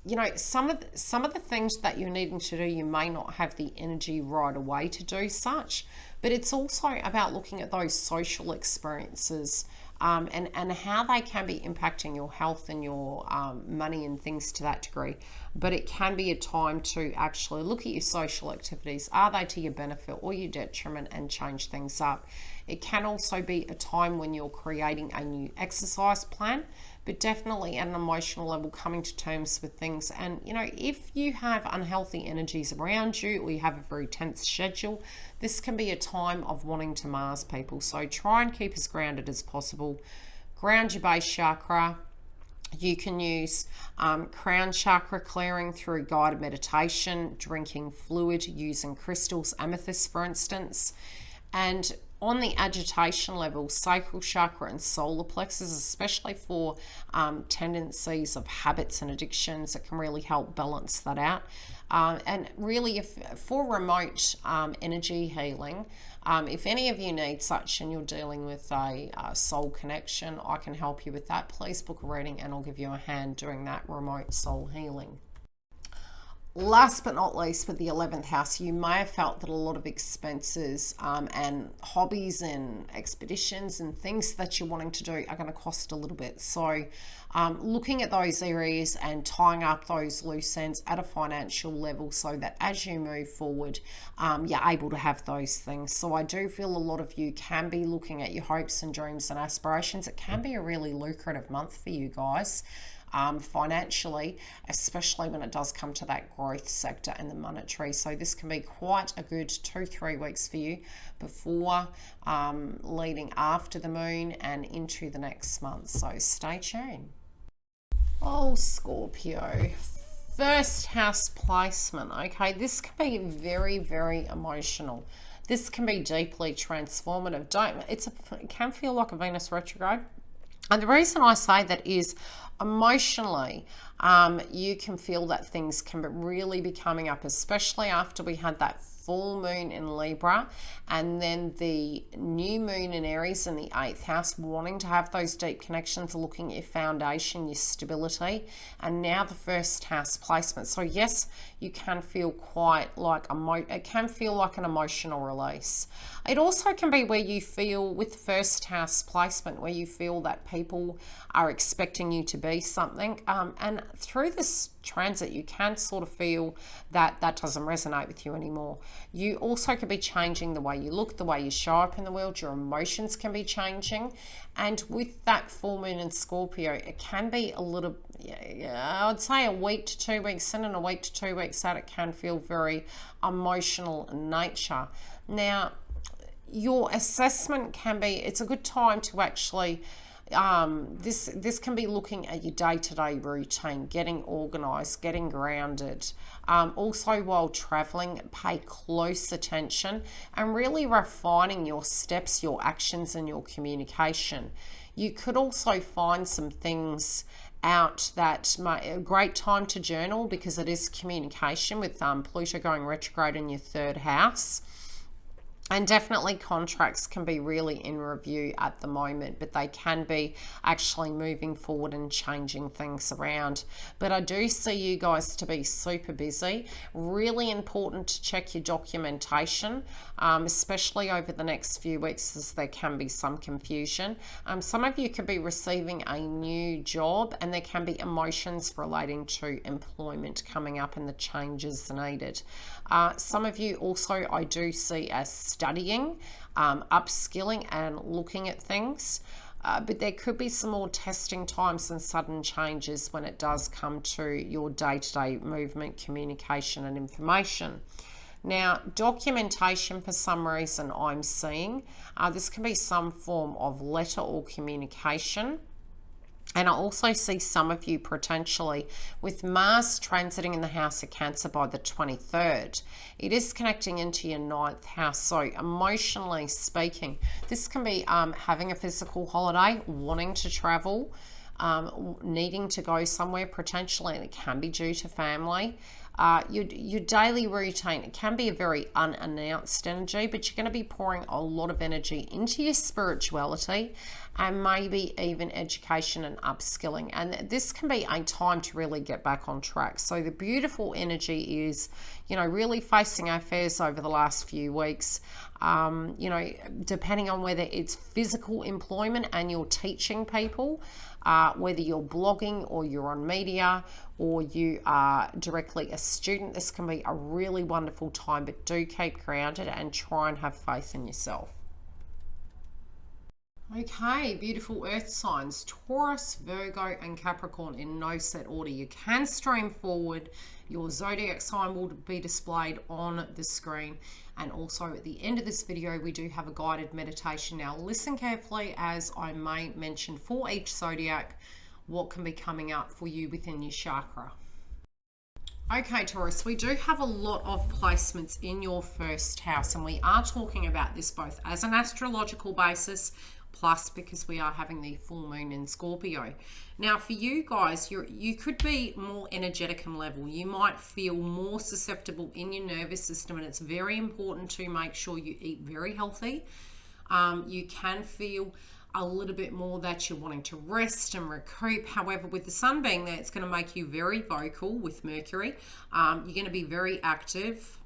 you know, some of the things that you're needing to do, you may not have the energy right away to do such. But it's also about looking at those social experiences and how they can be impacting your health and your money and things to that degree. But it can be a time to actually look at your social activities. Are they to your benefit or your detriment, and change things up? It can also be a time when you're creating a new exercise plan, but definitely at an emotional level, coming to terms with things. And, you know, if you have unhealthy energies around you or you have a very tense schedule, this can be a time of wanting to Mars people. So try and keep as grounded as possible. Ground your base chakra. You can use crown chakra clearing through guided meditation, drinking fluid, using crystals, amethyst for instance. And on the agitation level, sacral chakra and solar plexus, especially for tendencies of habits and addictions, it can really help balance that out. And really, for remote energy healing, if any of you need such and you're dealing with a soul connection, I can help you with that. Please book a reading and I'll give you a hand doing that remote soul healing. Last but not least, with the 11th house, you may have felt that a lot of expenses and hobbies and expeditions and things that you're wanting to do are going to cost a little bit. So looking at those areas and tying up those loose ends at a financial level so that as you move forward, you're able to have those things. So I do feel a lot of you can be looking at your hopes and dreams and aspirations. It can be a really lucrative month for you guys. Financially, especially when it does come to that growth sector and the monetary. So this can be quite a good 2-3 weeks for you before leading after the moon and into the next month. So stay tuned. Oh, Scorpio. First house placement. Okay, this can be very, very emotional. This can be deeply transformative. It can feel like a Venus retrograde. And the reason I say that is emotionally, you can feel that things can really be coming up, especially after we had that full moon in Libra and then the new moon in Aries in the 8th house, wanting to have those deep connections, looking at your foundation, your stability, and now the first house placement. So yes, you can feel quite like it can feel like an emotional release. It also can be where you feel with first house placement, where you feel that people are expecting you to be something, and through this transit you can sort of feel that that doesn't resonate with you anymore. You also could be changing the way you look, the way you show up in the world. Your emotions can be changing, and with that full moon in Scorpio, it can be a little, I'd say a week to 2 weeks in, and a week to 2 weeks out, it can feel very emotional in nature. Now, your assessment can be, it's a good time to actually This can be looking at your day-to-day routine, getting organized, getting grounded. Also, while traveling, pay close attention and really refining your steps, your actions, and your communication. You could also find some things out that a great time to journal, because it is communication with Pluto going retrograde in your third house. And definitely contracts can be really in review at the moment, but they can be actually moving forward and changing things around. But I do see you guys to be super busy. Really important to check your documentation, especially over the next few weeks, as there can be some confusion. Some of you could be receiving a new job, and there can be emotions relating to employment coming up and the changes needed. Some of you also, I do see as studying, upskilling and looking at things. But there could be some more testing times and sudden changes when it does come to your day-to-day movement, communication and information. Now, documentation, for some reason I'm seeing, this can be some form of letter or communication. And I also see some of you potentially with Mars transiting in the house of Cancer by the 23rd. It is connecting into your 9th house. So emotionally speaking, this can be having a physical holiday, wanting to travel, needing to go somewhere potentially, and it can be due to family. Your daily routine, it can be a very unannounced energy, but you're going to be pouring a lot of energy into your spirituality and maybe even education and upskilling. And this can be a time to really get back on track. So the beautiful energy is, really facing our fears over the last few weeks, depending on whether it's physical employment and you're teaching people, whether you're blogging or you're on media or you are directly a student. This can be a really wonderful time, but do keep grounded and try and have faith in yourself. Okay, beautiful earth signs, Taurus, Virgo and Capricorn in no set order. You can stream forward. Your zodiac sign will be displayed on the screen. And also at the end of this video, we do have a guided meditation. Now listen carefully, as I may mention for each zodiac what can be coming up for you within your chakra. Okay, Taurus, we do have a lot of placements in your first house, and we are talking about this both as an astrological basis, plus because we are having the full moon in Scorpio. Now for you guys, you could be more energetic and level. You might feel more susceptible in your nervous system, and it's very important to make sure you eat very healthy. You can feel a little bit more that you're wanting to rest and recoup. However, with the sun being there, it's going to make you very vocal with Mercury. You're going to be very active,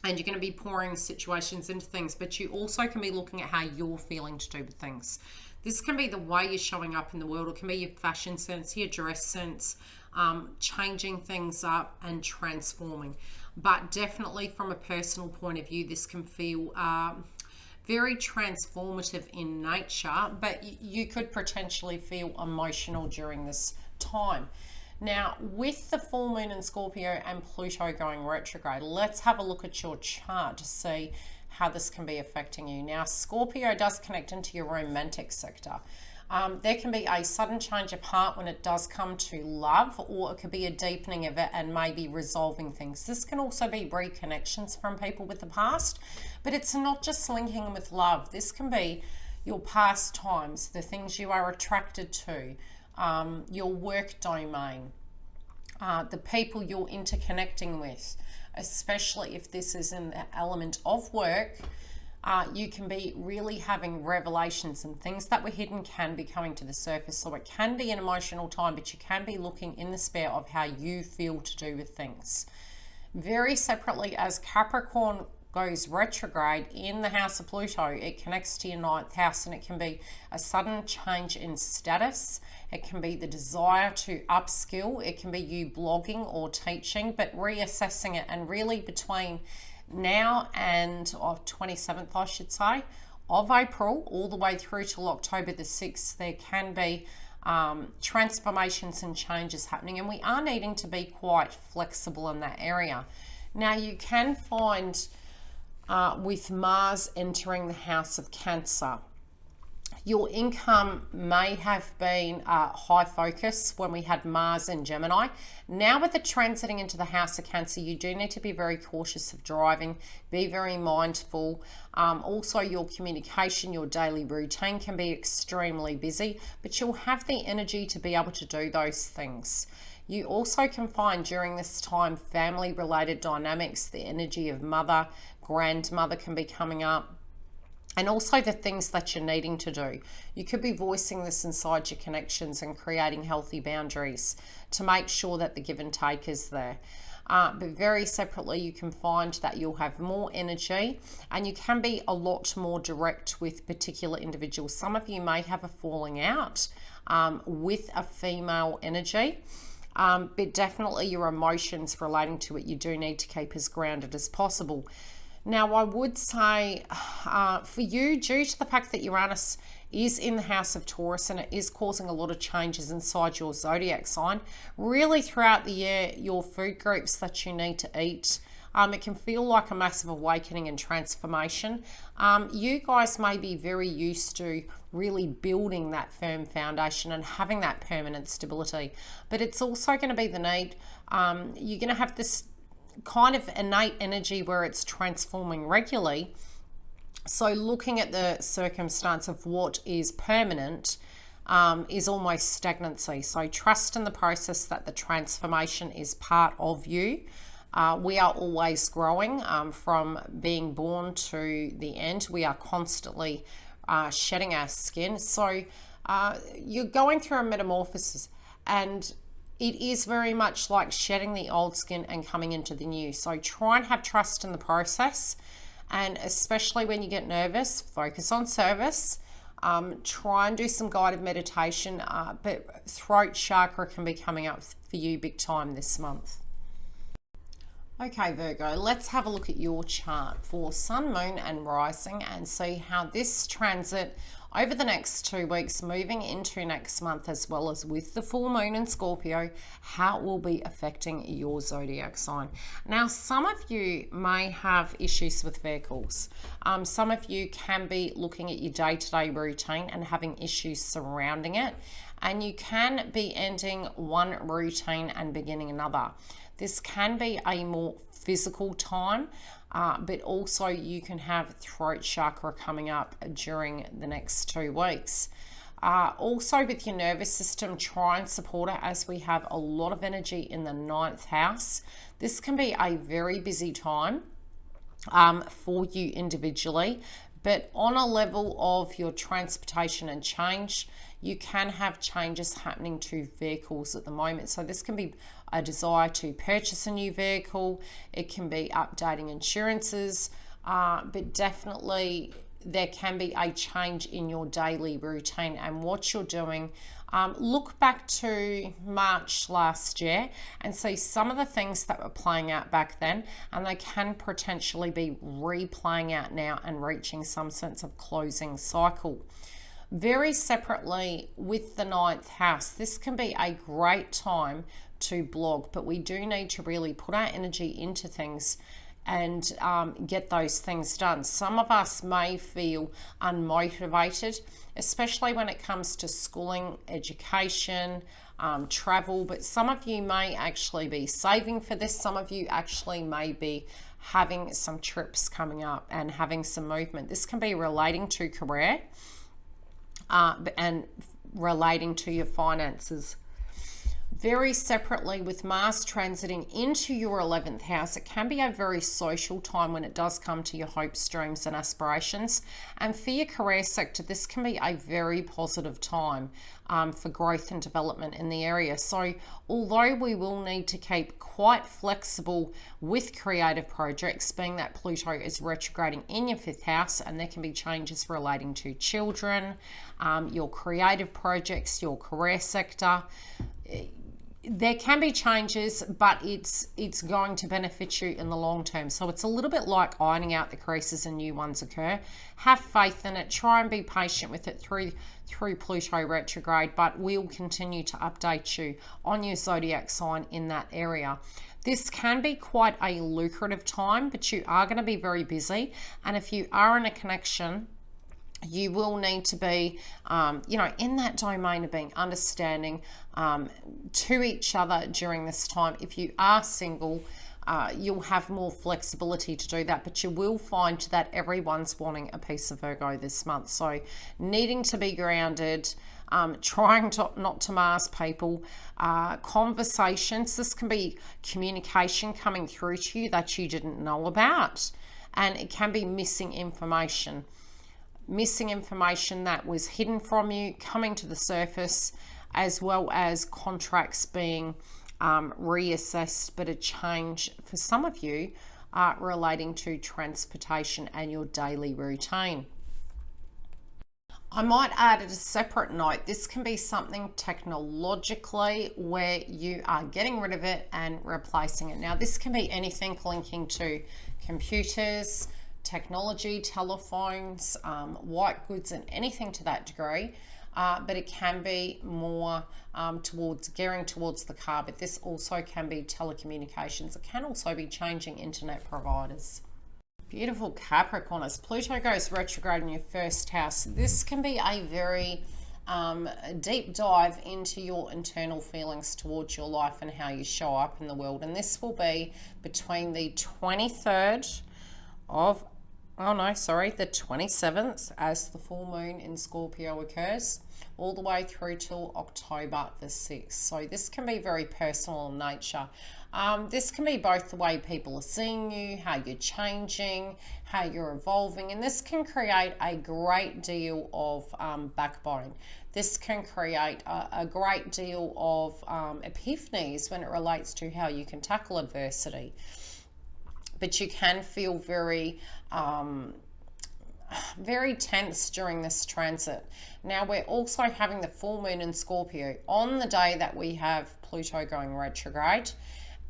and you're going to be pouring situations into things, but you also can be looking at how you're feeling to do with things. This can be the way you're showing up in the world. It can be your fashion sense, your dress sense, changing things up and transforming. But definitely from a personal point of view, this can feel very transformative in nature, but you could potentially feel emotional during this time. Now, with the full moon in Scorpio and Pluto going retrograde, let's have a look at your chart to see how this can be affecting you. Now, Scorpio does connect into your romantic sector. There can be a sudden change of heart when it does come to love, or it could be a deepening of it and maybe resolving things. This can also be reconnections from people with the past, but it's not just linking with love. This can be your past times, the things you are attracted to, your work domain, the people you're interconnecting with, especially if this is in the element of work. You can be really having revelations, and things that were hidden can be coming to the surface. So it can be an emotional time, but you can be looking in the spare of how you feel to do with things. Very separately, as Capricorn goes retrograde in the house of Pluto, it connects to your 9th house, and it can be a sudden change in status. It can be the desire to upskill. It can be you blogging or teaching, but reassessing it. And really between now and 27th, I should say, of April all the way through till October the 6th, there can be transformations and changes happening, and we are needing to be quite flexible in that area. Now you can find with Mars entering the house of Cancer, Your income may have been high focus when we had Mars in Gemini. Now with the transiting into the house of Cancer, you do need to be very cautious of driving, be very mindful. Also, your communication, your daily routine can be extremely busy, but you'll have the energy to be able to do those things. You also can find during this time family-related dynamics, the energy of mother, grandmother can be coming up. And also the things that you're needing to do. You could be voicing this inside your connections and creating healthy boundaries to make sure that the give and take is there. But very separately, you can find that you'll have more energy and you can be a lot more direct with particular individuals. Some of you may have a falling out with a female energy. But definitely your emotions relating to it, you do need to keep as grounded as possible. Now, I would say for you, due to the fact that Uranus is in the house of Taurus and it is causing a lot of changes inside your zodiac sign, really throughout the year, your food groups that you need to eat, it can feel like a massive awakening and transformation. You guys may be very used to really building that firm foundation and having that permanent stability, but it's also going to be the need. You're going to have this kind of innate energy where it's transforming regularly. So looking at the circumstance of what is permanent is almost stagnancy. So trust in the process that the transformation is part of you. We are always growing from being born to the end. We are constantly shedding our skin. So you're going through a metamorphosis, and it is very much like shedding the old skin and coming into the new. So try and have trust in the process. And especially when you get nervous, focus on service. Try and do some guided meditation. But throat chakra can be coming up for you big time this month. Okay, Virgo, let's have a look at your chart for Sun, Moon and Rising and see how this transit over the next 2 weeks, moving into next month, as well as with the full moon in Scorpio, how it will be affecting your zodiac sign. Now, some of you may have issues with vehicles. Some of you can be looking at your day-to-day routine and having issues surrounding it. And you can be ending one routine and beginning another. This can be a more physical time, but also you can have throat chakra coming up during the next 2 weeks. Also with your nervous system, try and support it as we have a lot of energy in the 9th house. This can be a very busy time for you individually, but on a level of your transportation and change, you can have changes happening to vehicles at the moment. So this can be a desire to purchase a new vehicle. It can be updating insurances, but definitely there can be a change in your daily routine and what you're doing. Look back to March last year and see some of the things that were playing out back then, and they can potentially be replaying out now and reaching some sense of closing cycle. Very separately with the 9th house, this can be a great time to blog, but we do need to really put our energy into things and get those things done. Some of us may feel unmotivated, especially when it comes to schooling, education, travel, but some of you may actually be saving for this. Some of you actually may be having some trips coming up and having some movement. This can be relating to career and relating to your finances. Very separately, with Mars transiting into your 11th house, it can be a very social time when it does come to your hopes, dreams and aspirations. And for your career sector, this can be a very positive time for growth and development in the area. So although we will need to keep quite flexible with creative projects, being that Pluto is retrograding in your 5th house, and there can be changes relating to children, your creative projects, your career sector. There can be changes, but it's going to benefit you in the long term. So it's a little bit like ironing out the creases and new ones occur. Have faith in it. Try and be patient with it through Pluto retrograde, but we'll continue to update you on your zodiac sign in that area. This can be quite a lucrative time, but you are going to be very busy. And if you are in a connection you will need to be, you know, in that domain of being understanding to each other during this time. If you are single, you'll have more flexibility to do that, but you will find that everyone's wanting a piece of Virgo this month. So needing to be grounded, trying to not to Mars people, conversations. This can be communication coming through to you that you didn't know about, and it can be missing information that was hidden from you coming to the surface, as well as contracts being reassessed, but a change for some of you relating to transportation and your daily routine. I might add at a separate note, this can be something technologically where you are getting rid of it and replacing it. Now, this can be anything linking to computers, technology, telephones, white goods, and anything to that degree. But it can be more gearing towards the car, but this also can be telecommunications. It can also be changing internet providers. Beautiful Capricorn, as Pluto goes retrograde in your first house, this can be a very deep dive into your internal feelings towards your life and how you show up in the world. And this will be between the 23rd of, the 27th, as the full moon in Scorpio occurs, all the way through till October the 6th. So this can be very personal in nature. This can be both the way people are seeing you, how you're changing, how you're evolving, and this can create a great deal of backbone. This can create a great deal of epiphanies when it relates to how you can tackle adversity. But you can feel very tense during this transit. Now, we're also having the full moon in Scorpio on the day that we have Pluto going retrograde.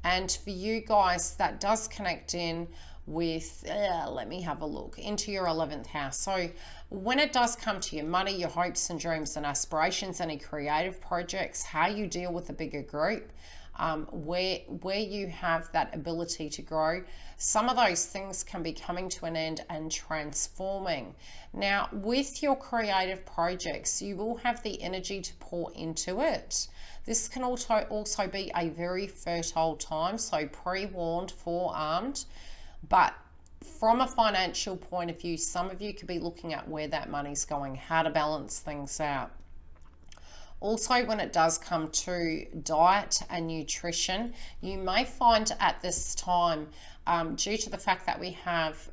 And for you guys, that does connect in with, let me have a look, into your 11th house. So when it does come to your money, your hopes and dreams and aspirations, any creative projects, how you deal with a bigger group, where you have that ability to grow, some of those things can be coming to an end and transforming. Now, with your creative projects, you will have the energy to pour into it. This can also be a very fertile time, so pre-warned, forearmed. But from a financial point of view, some of you could be looking at where that money's going, how to balance things out. Also, when it does come to diet and nutrition, you may find at this time, due to the fact that we have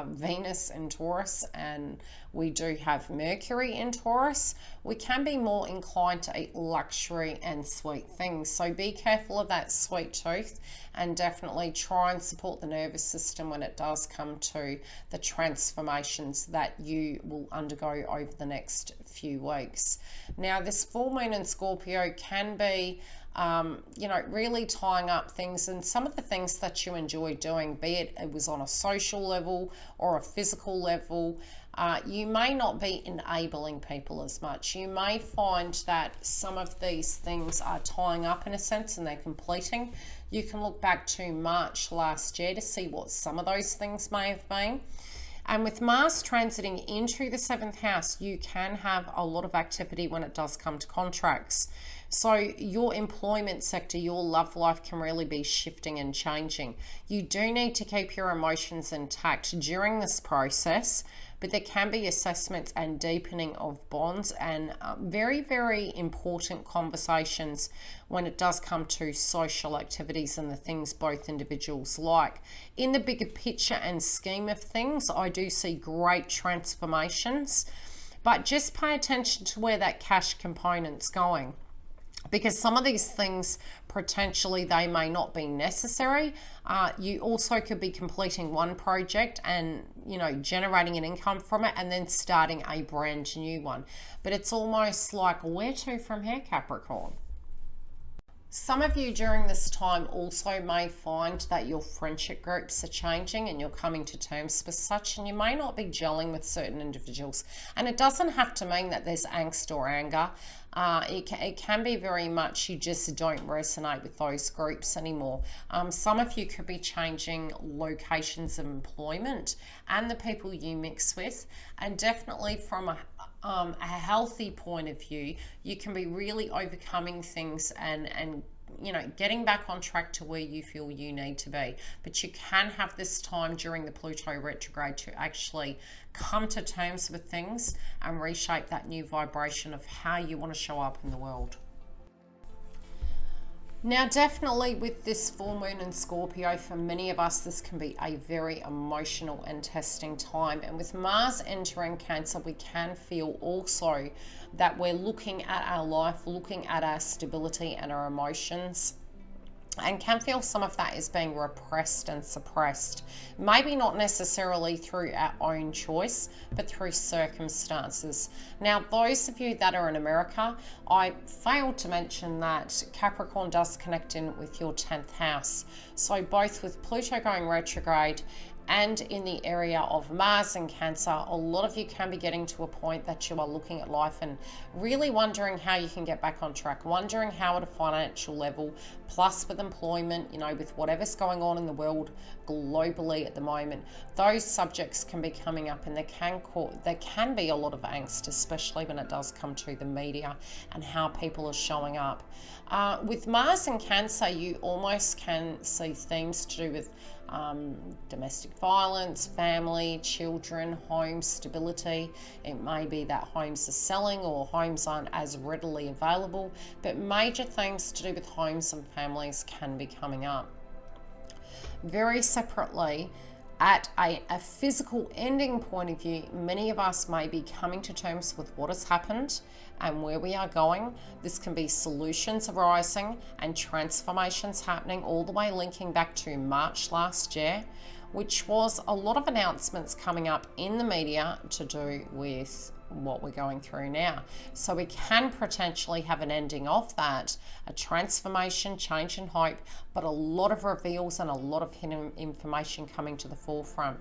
Venus in Taurus and we do have Mercury in Taurus, we can be more inclined to eat luxury and sweet things. So be careful of that sweet tooth, and definitely try and support the nervous system when it does come to the transformations that you will undergo over the next few weeks. Now, this full moon in Scorpio can be really tying up things, and some of the things that you enjoy doing, be it was on a social level or a physical level, you may not be enabling people as much. You may find that some of these things are tying up in a sense and they're completing. You can look back to March last year to see what some of those things may have been. And with Mars transiting into the 7th house, you can have a lot of activity when it does come to contracts. So your employment sector, your love life can really be shifting and changing. You do need to keep your emotions intact during this process, but there can be assessments and deepening of bonds and very, very important conversations when it does come to social activities and the things both individuals like. In the bigger picture and scheme of things, I do see great transformations, but just pay attention to where that cash component's going, because some of these things potentially they may not be necessary. You also could be completing one project and generating an income from it and then starting a brand new one. But it's almost like, where to from here, Capricorn? Some of you during this time also may find that your friendship groups are changing and you're coming to terms with such, and you may not be gelling with certain individuals. And it doesn't have to mean that there's angst or anger. It can be very much you just don't resonate with those groups anymore. Some of you could be changing locations of employment and the people you mix with, and definitely from a healthy point of view, you can be really overcoming things and getting back on track to where you feel you need to be. But you can have this time during the Pluto retrograde to actually come to terms with things and reshape that new vibration of how you want to show up in the world. Now, definitely with this full moon in Scorpio, for many of us, this can be a very emotional and testing time. And with Mars entering Cancer, we can feel also that we're looking at our life, looking at our stability and our emotions, and can feel some of that is being repressed and suppressed. Maybe not necessarily through our own choice, but through circumstances. Now, those of you that are in America, I failed to mention that Capricorn does connect in with your 10th house. So both with Pluto going retrograde and in the area of Mars and Cancer, a lot of you can be getting to a point that you are looking at life and really wondering how you can get back on track, wondering how at a financial level, plus with employment, with whatever's going on in the world globally at the moment, those subjects can be coming up, and there can be a lot of angst, especially when it does come to the media and how people are showing up. With Mars and Cancer, you almost can see themes to do with domestic violence, family, children, home stability. It may be that homes are selling or homes aren't as readily available, but major themes to do with homes and families can be coming up. Very separately, at a physical ending point of view, many of us may be coming to terms with what has happened and where we are going. This can be solutions arising and transformations happening, all the way linking back to March last year, which was a lot of announcements coming up in the media to do with what we're going through now. So we can potentially have an ending of that, a transformation, change and hope, but a lot of reveals and a lot of hidden information coming to the forefront.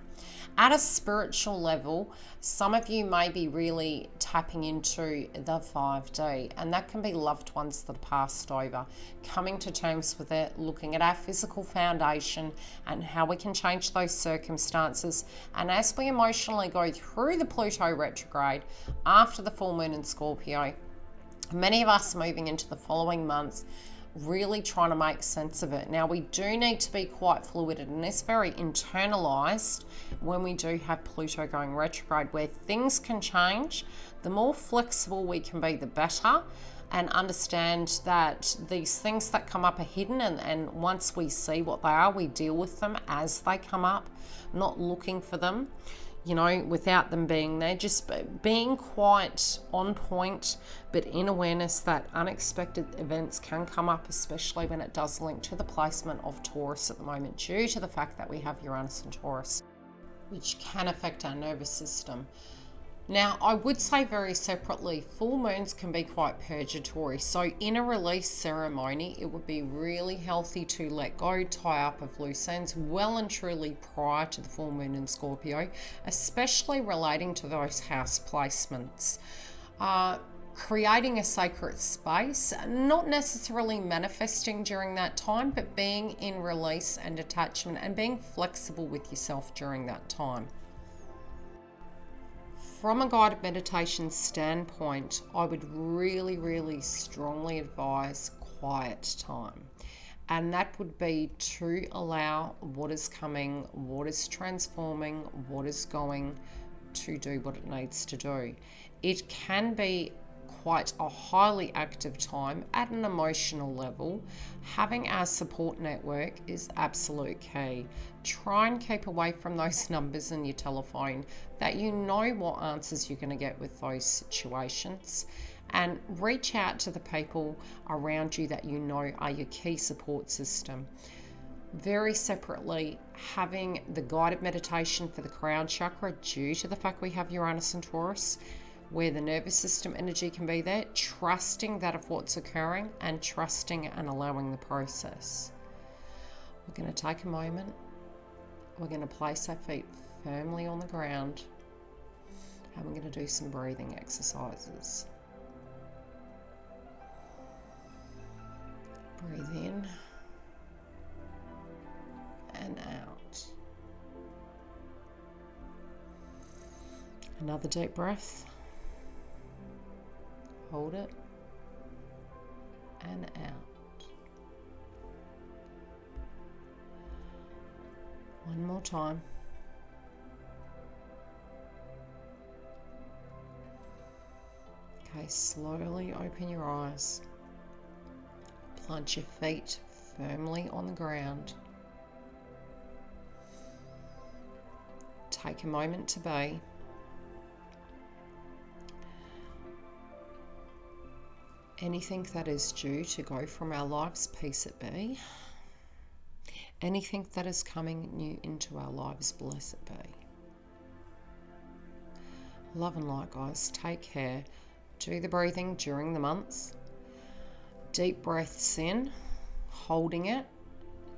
At a spiritual level, some of you may be really tapping into the 5D, and that can be loved ones that are passed over, coming to terms with it, looking at our physical foundation and how we can change those circumstances. And as we emotionally go through the Pluto retrograde after the full moon in Scorpio, many of us moving into the following months, really trying to make sense of it. Now, we do need to be quite fluid, and it's very internalized when we do have Pluto going retrograde, where things can change. The more flexible we can be, the better, and understand that these things that come up are hidden, and once we see what they are, we deal with them as they come up, not looking for them, without them being there, just being quite on point, but in awareness that unexpected events can come up, especially when it does link to the placement of Taurus at the moment, due to the fact that we have Uranus and Taurus, which can affect our nervous system. Now, I would say very separately, full moons can be quite purgatory. So in a release ceremony, it would be really healthy to let go, tie up of loose ends well and truly prior to the full moon in Scorpio, especially relating to those house placements. Creating a sacred space, not necessarily manifesting during that time, but being in release and detachment and being flexible with yourself during that time. From a guided meditation standpoint, I would really, really strongly advise quiet time. And that would be to allow what is coming, what is transforming, what is going to do what it needs to do. It can be quite a highly active time at an emotional level. Having our support network is absolute key. Try and keep away from those numbers in your telephone, that you know what answers you're going to get with those situations, and reach out to the people around you that you know are your key support system. Very separately, having the guided meditation for the crown chakra, due to the fact we have Uranus and Taurus, where the nervous system energy can be there, trusting that of what's occurring and trusting and allowing the process. We're going to take a moment. We're going to place our feet firmly on the ground, and we're going to do some breathing exercises. Breathe in and out. Another deep breath. Hold it and out. One more time. Okay, slowly open your eyes. Plant your feet firmly on the ground. Take a moment to be. Anything that is due to go from our lives, peace it be. Anything that is coming new into our lives, bless it be. Love and light, guys. Take care. Do the breathing during the month. Deep breaths in, holding it,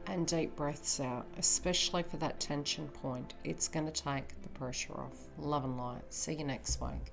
and deep breaths out, especially for that tension point. It's going to take the pressure off. Love and light. See you next week.